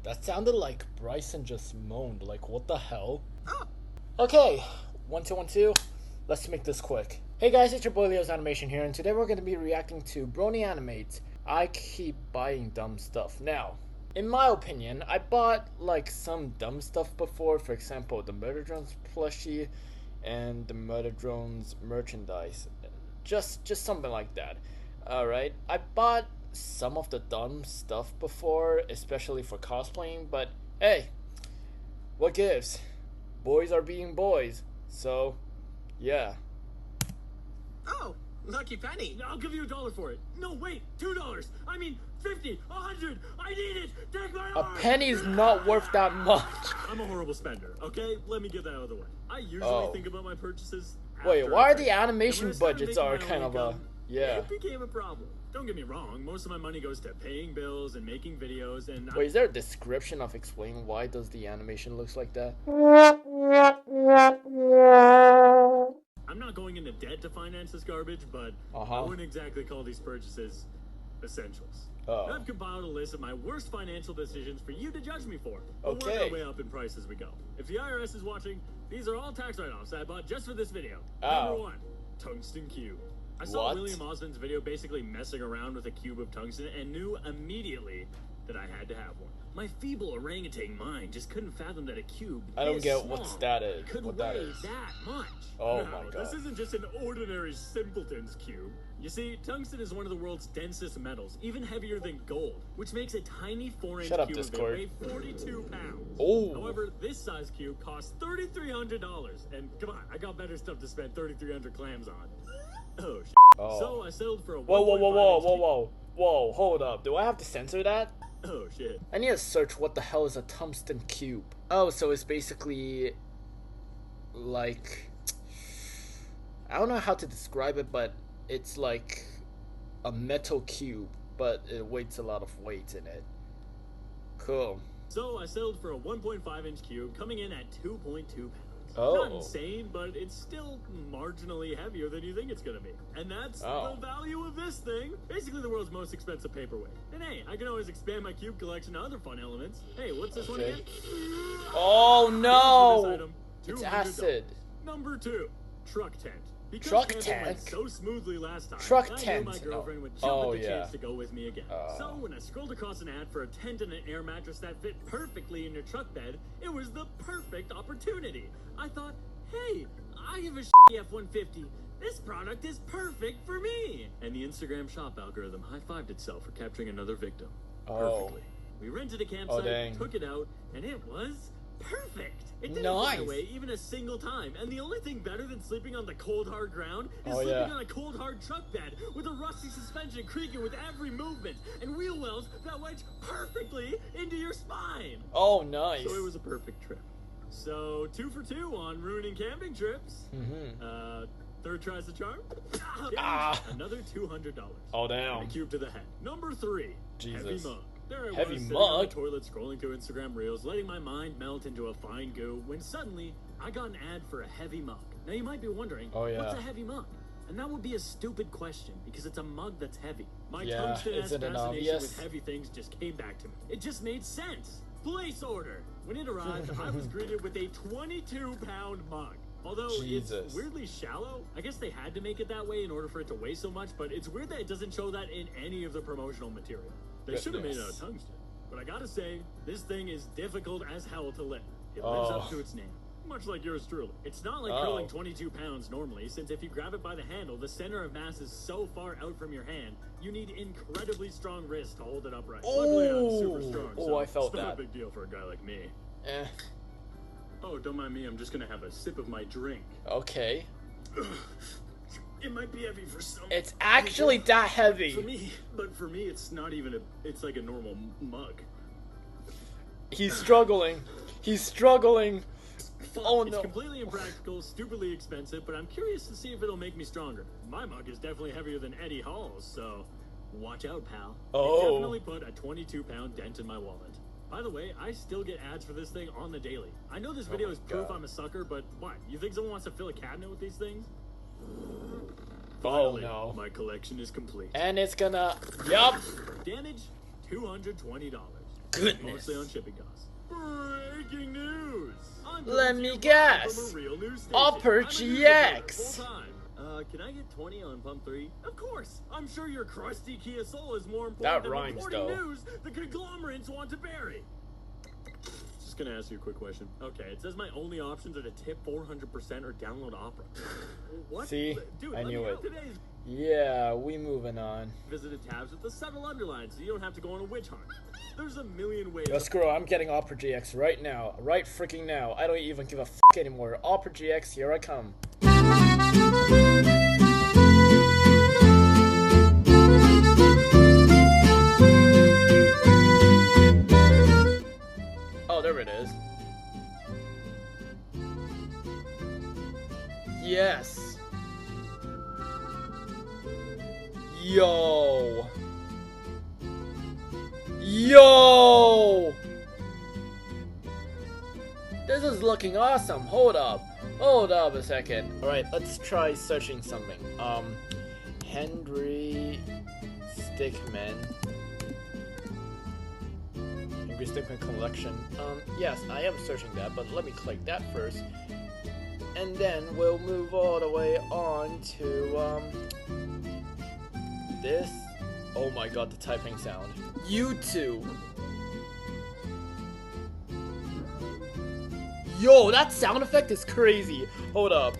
That sounded like Bryson just moaned. Like, what the hell? Oh. Okay, 1 2 1 2. Let's make this quick. Hey guys, it's your boy Leo's Animation here, and today we're going to be reacting to Brodyanimates. I keep buying dumb stuff. Now, in my opinion, I bought like some dumb stuff before. For example, the Murder Drones plushie and the Murder Drones merchandise. Just something like that. Alright, I bought some of the dumb stuff before, especially for cosplaying, but hey, what gives? Boys are being boys, so yeah. Oh, lucky penny. I'll give you $1 for it. No, wait, $2. I mean, 50, 100. I need it. Take my A arm. penny's not worth that much. I'm a horrible spender, okay? Let me get that out of the way. I usually think about my purchases. Wait, after why I are pay. the And animation when I started budgets making are my kind own of income, yeah. It became a problem. Don't get me wrong, most of my money goes to paying bills and making videos, and Wait, is there a description of explaining why does the animation looks like that? I'm not going into debt to finance this garbage, but I wouldn't exactly call these purchases essentials. I've compiled a list of my worst financial decisions for you to judge me for. We'll work our way up in price as we go. If the IRS is watching, these are all tax write-offs I bought just for this video. Number 1, tungsten cube. I saw William Osmond's video basically messing around with a cube of tungsten and knew immediately that I had to have one. My feeble orangutan mind just couldn't fathom that a cube I don't get small what that is. could What weigh that is. that much. Oh No, my god. this isn't just an ordinary simpleton's cube. You see, tungsten is one of the world's densest metals, even heavier than gold, which makes a tiny 4-inch Shut up, cube Discord. of it weigh 42 pounds. Oh. However, this size cube costs $3,300, and come on, I got better stuff to spend 3,300 clams on. Oh, shit. Oh. So I settled for a Whoa, hold up. Do I have to censor that? Oh, shit. I need to search what the hell is a tungsten cube. Oh, so it's basically like, I don't know how to describe it, but it's like a metal cube, but it weighs a lot of weight in it. Cool. So I settled for a 1.5-inch cube coming in at 2.2 pounds. Oh. Not insane, but it's still marginally heavier than you think it's gonna be. And that's the value of this thing. Basically the world's most expensive paperweight. And hey, I can always expand my cube collection to other fun elements. Hey, what's this one again? Oh no! This item, It's $200. acid. Number 2, truck tent. Because Truck camping went tent? so smoothly last time, Truck I tent. knew my girlfriend would jump Oh, at the yeah. chance to go with me again. So when I scrolled across an ad for a tent and an air mattress that fit perfectly in your truck bed, it was the perfect opportunity. I thought, hey, I have a shitty F-150. This product is perfect for me. And the Instagram shop algorithm high-fived itself for capturing another victim. Perfectly. We rented a campsite, took it out, and it was perfect. It didn't fly away even a single time. And the only thing better than sleeping on the cold, hard ground is sleeping on a cold, hard truck bed with a rusty suspension creaking with every movement and wheel wells that wedge perfectly into your spine. Oh, nice. So it was a perfect trip. So 2 for 2 on ruining camping trips. Third tries the charm. Another $200. Oh, damn. And a cube to the head. Number 3. Jesus. Heavy mug. There I Heavy was sitting on the mug? toilet scrolling through Instagram Reels, letting my mind melt into a fine goo, when suddenly I got an ad for a heavy mug. Now you might be wondering, what's a heavy mug? And that would be a stupid question, because it's a mug that's heavy. My tungsten-ass fascination with heavy things just came back to me. It just made sense. Place order. When it arrived, I was greeted with a 22-pound mug. Although it's weirdly shallow, I guess they had to make it that way in order for it to weigh so much, but it's weird that it doesn't show that in any of the promotional material. They should have made it out of tungsten. But I gotta say, this thing is difficult as hell to lift. It lives up to its name. Much like yours truly. It's not like curling 22 pounds normally, since if you grab it by the handle, the center of mass is so far out from your hand, you need incredibly strong wrists to hold it upright. Luckily, I'm super strong, so I felt it's not that. a big deal for a guy like me. Eh. Oh, don't mind me, I'm just gonna have a sip of my drink. Okay. It might be heavy for some. It's actually that heavy. For me, it's not even it's like a normal mug. He's struggling. He's struggling. Oh no. It's completely impractical, stupidly expensive, but I'm curious to see if it'll make me stronger. My mug is definitely heavier than Eddie Hall's, so watch out, pal. It definitely put a 22-pound dent in my wallet. By the way, I still get ads for this thing on the daily. I know this video is proof I'm a sucker, but what? You think someone wants to fill a cabinet with these things? Finally, no. My collection is complete. And it's gonna... Yup. Damage, $220. goodness. Mostly on shipping costs. Breaking news! Let me guess. Upper GX. Can I get 20 on pump 3? Of course! I'm sure your crusty Kia Soul is more important That than rhymes, reporting though. news the conglomerates want to bury. Just gonna ask you a quick question. Okay, it says my only options are to tip 400% or download Opera. What? See? Dude, I knew it. Today's Yeah, we moving on. visited tabs with the subtle underlines so you don't have to go on a witch hunt. There's a million ways. Yo, screw it, I'm getting Opera GX right now. Right freaking now. I don't even give a f anymore. Opera GX, here I come. Oh, there it is. Yes. Yo. Yo! This is looking awesome. Hold up a second. Alright, let's try searching something. Henry Stickmin. Henry Stickmin collection. Yes, I am searching that, but let me click that first. And then we'll move all the way on to, this. Oh my god, the typing sound. YouTube. Yo, that sound effect is crazy. Hold up.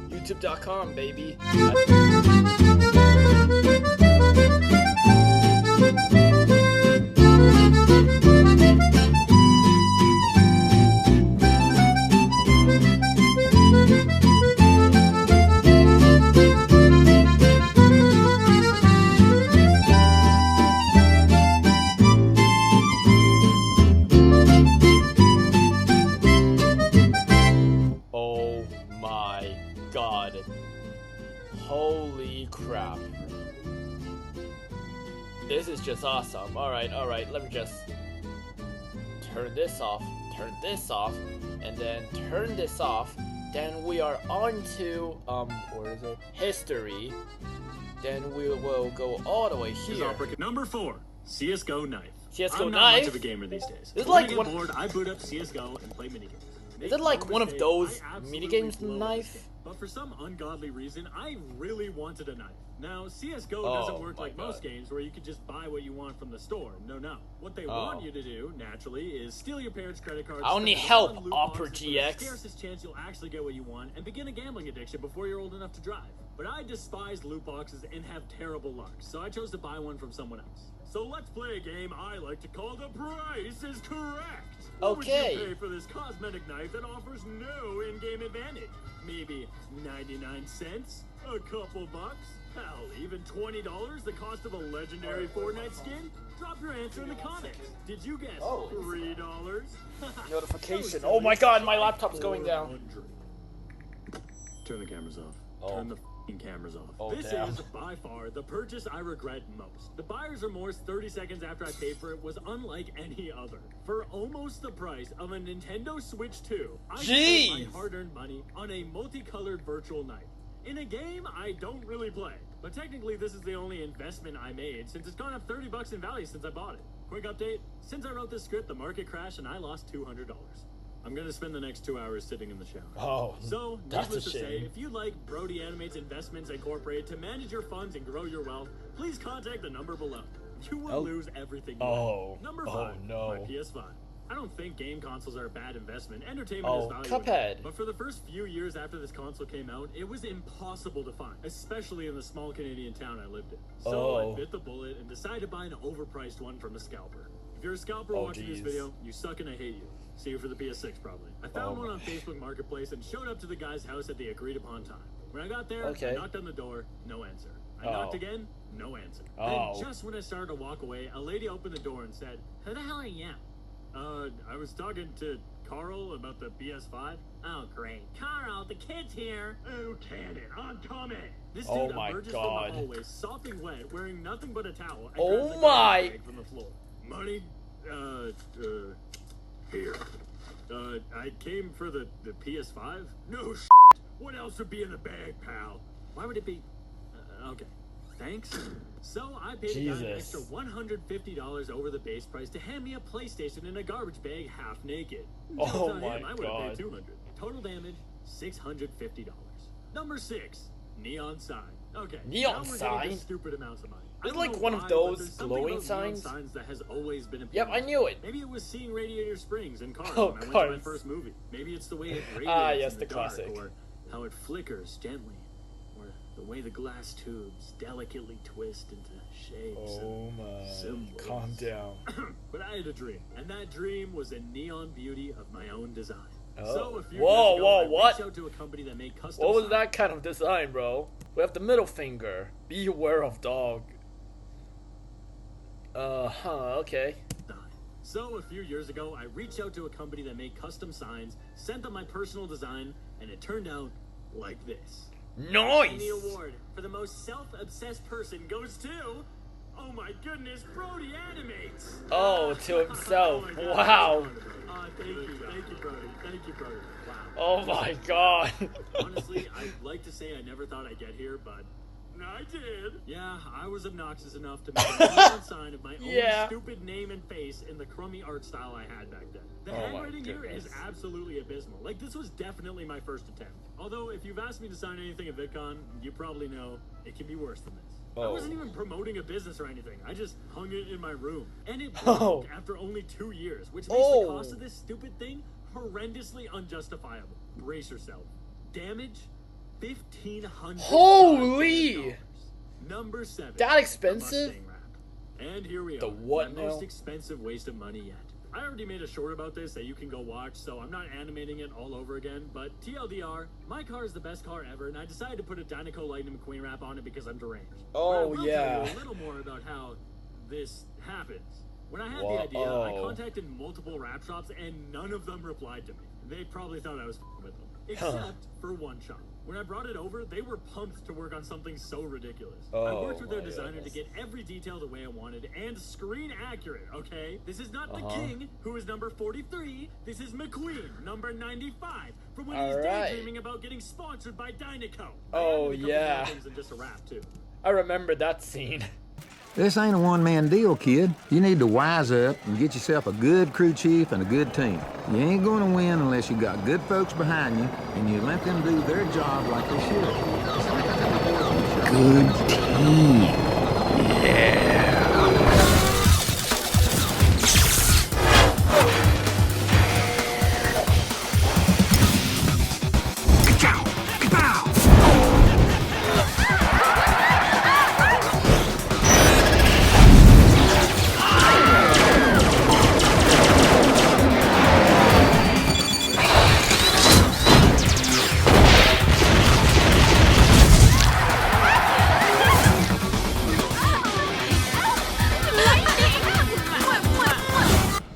YouTube.com, baby. Oh my god. Holy crap. This is just awesome. Alright, let me just turn this off, and then turn this off. Then we are on to, where is it? History. Then we will go all the way here. Number 4, CS:GO Knife. CS:GO I'm not Knife? much of a gamer these days. It's When like I get one- bored, I boot up CS:GO and play minigames. Is it like one of those minigames knife? But for some ungodly reason, I really wanted a knife. Now, CS:GO Oh, doesn't work my like most God. games where you can just buy what you want from the store. No. What they want you to do, naturally, is steal your parents' credit cards. I need spend it help, on loot Opera boxes for the GX. scarcest chance you'll actually get what you want, and begin a gambling addiction before you're old enough to drive. But I despise loot boxes and have terrible luck, so I chose to buy one from someone else. So let's play a game I like to call The Price is Correct. What would Okay. you pay for this cosmetic knife that offers no in-game advantage? Maybe 99 cents? A couple bucks? Hell, even $20, the cost of a legendary Fortnite skin? Drop your answer in the comments. Did you guess Oh. $3? Notification. Oh my god, my laptop's going down. 400. Turn the cameras off. Oh. Turn the f***ing cameras off. Oh, This damn. is, by far, the purchase I regret most. The buyer's remorse 30 seconds after I paid for it was unlike any other. For almost the price of a Nintendo Switch 2, I spent Jeez. my hard-earned money on a multicolored virtual knife. In a game I don't really play. But technically this is the only investment I made since it's gone up 30 bucks in value since I bought it. Quick update, since I wrote this script, the market crashed and I lost $200. I'm gonna spend the next 2 hours sitting in the shower. Oh, So, that's needless a to say, shame. if you'd like Brodyanimates Investments Incorporated to manage your funds and grow your wealth, please contact the number below. You will Oh. lose everything you Oh. have. Number Oh, 5, no. my PS5. I don't think game consoles are a bad investment. Entertainment Oh, is valuable. Cuphead. But for the first few years after this console came out, it was impossible to find, especially in the small Canadian town I lived in. So Oh. I bit the bullet and decided to buy an overpriced one from a scalper. If you're a scalper Oh, watching this geez. video, you suck and I hate you. See you for the PS6 probably. I found Oh one on my. Facebook Marketplace and showed up to the guy's house at the agreed upon time. When I got there, Okay. I knocked on the door, no answer. I Oh. knocked again, no answer. Oh. Then just when I started to walk away, a lady opened the door and said, "Who the hell are you?" I was talking to Carl about the PS5. Oh, great. Carl, the kid's here. Oh, can it? I'm coming. This Oh dude my emerges God. from the hallway, sopping wet, wearing nothing but a towel. And Oh grabs a my. garbage bag from the floor. Money, Here. I came for the PS5? No shit. What else would be in the bag, pal? Why would it be? Okay. Thanks. So I paid a guy an extra $150 over the base price to hand me a PlayStation in a garbage bag half naked. Oh my I would have god. paid $200. Total damage, $650. Number 6, neon sign. Okay. Neon sign? Stupid amounts of money. It's like one of those glowing signs. That has always been yep, I knew it. Maybe it was seeing Radiator Springs in Cars Oh, when I went Cars. to my first movie. Maybe it's the way it radiates yes, in the dark, classic. or how it flickers gently, or the way the glass tubes delicately twist into shapes. Oh my. Symbols. Calm down. But I had a dream, and that dream was a neon beauty of my own design. Oh. So a few Whoa, years ago, whoa, I what? reached out to a company that made custom What was signs. that kind of design, bro? We have the middle finger. Beware of dog. Okay. So a few years ago, I reached out to a company that made custom signs, sent them my personal design, and it turned out like this. Nice! And the award for the most self-obsessed person goes to, oh my goodness, Brodyanimates! Oh, to himself. Oh my God. Wow. Thank you, Brody. Thank you, Brody. Wow. Oh my god. Honestly, I'd like to say I never thought I'd get here, but I did. Yeah, I was obnoxious enough to make a neon sign of my own stupid name and face in the crummy art style I had back then. The handwriting here is absolutely abysmal. Like, this was definitely my first attempt. Although, if you've asked me to sign anything at VidCon, you probably know it can be worse than this. I wasn't even promoting a business or anything. I just hung it in my room. And it broke after only 2 years, which makes the cost of this stupid thing horrendously unjustifiable. Brace yourself. Damage? $1,500. Holy! Number 7. That expensive? And here we are. The what my now? most expensive waste of money yet. I already made a short about this that you can go watch, so I'm not animating it all over again, but TLDR, my car is the best car ever, and I decided to put a Dynaco Lightning McQueen wrap on it because I'm deranged. Oh, but I will yeah. tell you a little more about how this happens. When I had the idea, I contacted multiple wrap shops, and none of them replied to me. They probably thought I was with them. Except for one shop. When I brought it over, they were pumped to work on something so ridiculous. I worked with their designer to get every detail the way I wanted and screen accurate, okay? This is not the King, who is number 43. This is McQueen, number 95, from when he's daydreaming about getting sponsored by Dynaco. Oh, I added a couple more things than just a wrap, too. I remember that scene. This ain't a one-man deal, kid. You need to wise up and get yourself a good crew chief and a good team. You ain't gonna win unless you got good folks behind you and you let them do their job like they should. Good team. Yeah.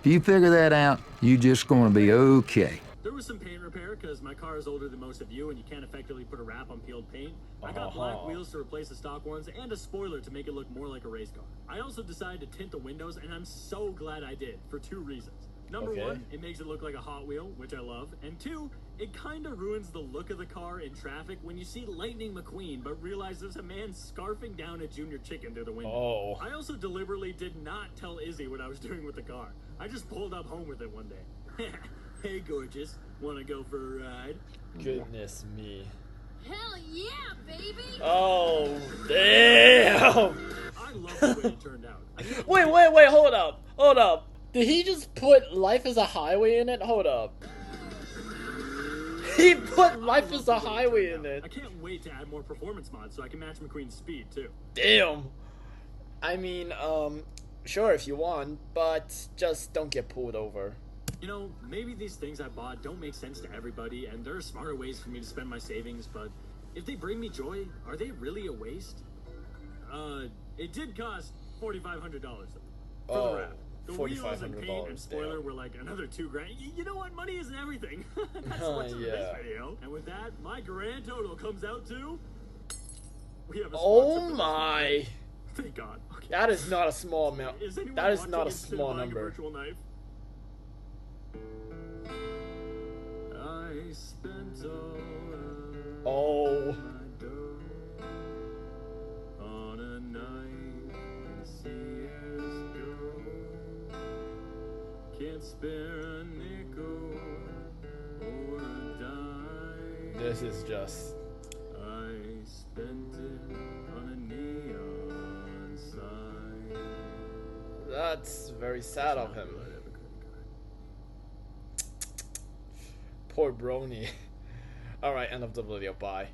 If you figure that out, you just gonna be okay. There was some paint repair because my car is older than most of you and you can't effectively put a wrap on peeled paint. I got black wheels to replace the stock ones and a spoiler to make it look more like a race car. I also decided to tint the windows and I'm so glad I did for 2 reasons. Number 1, it makes it look like a Hot Wheel, which I love. And 2, it kind of ruins the look of the car in traffic when you see Lightning McQueen but realize there's a man scarfing down a junior chicken through the window. I also deliberately did not tell Izzy what I was doing with the car. I just pulled up home with it one day. Hey, gorgeous. Want to go for a ride? Goodness me. Hell yeah, baby! Oh, damn! I love the way it turned out. Wait, hold up. Did he just put Life is a Highway in it? Hold up. He put Life is a Highway in it. I can't wait to add more performance mods so I can match McQueen's speed, too. Damn. I mean, sure if you want, but just don't get pulled over. You know, maybe these things I bought don't make sense to everybody, and there are smarter ways for me to spend my savings, but if they bring me joy, are they really a waste? It did cost $4,500 for the wrap. The wheels and paint and spoiler were like another $2,000. You know what? Money isn't everything. That's what's in this video. And with that, my grand total comes out to... We have a sponsor my. Thank God. Okay. That is not a small amount. That is not a small number. Virtual knife? spent all Oh. my dough on a night in CSGO. Can't spare a nickel or a dime. This is just... I spent it on a neon sign. That's very sad of him. Poor Brony. Alright, end of the video. Bye.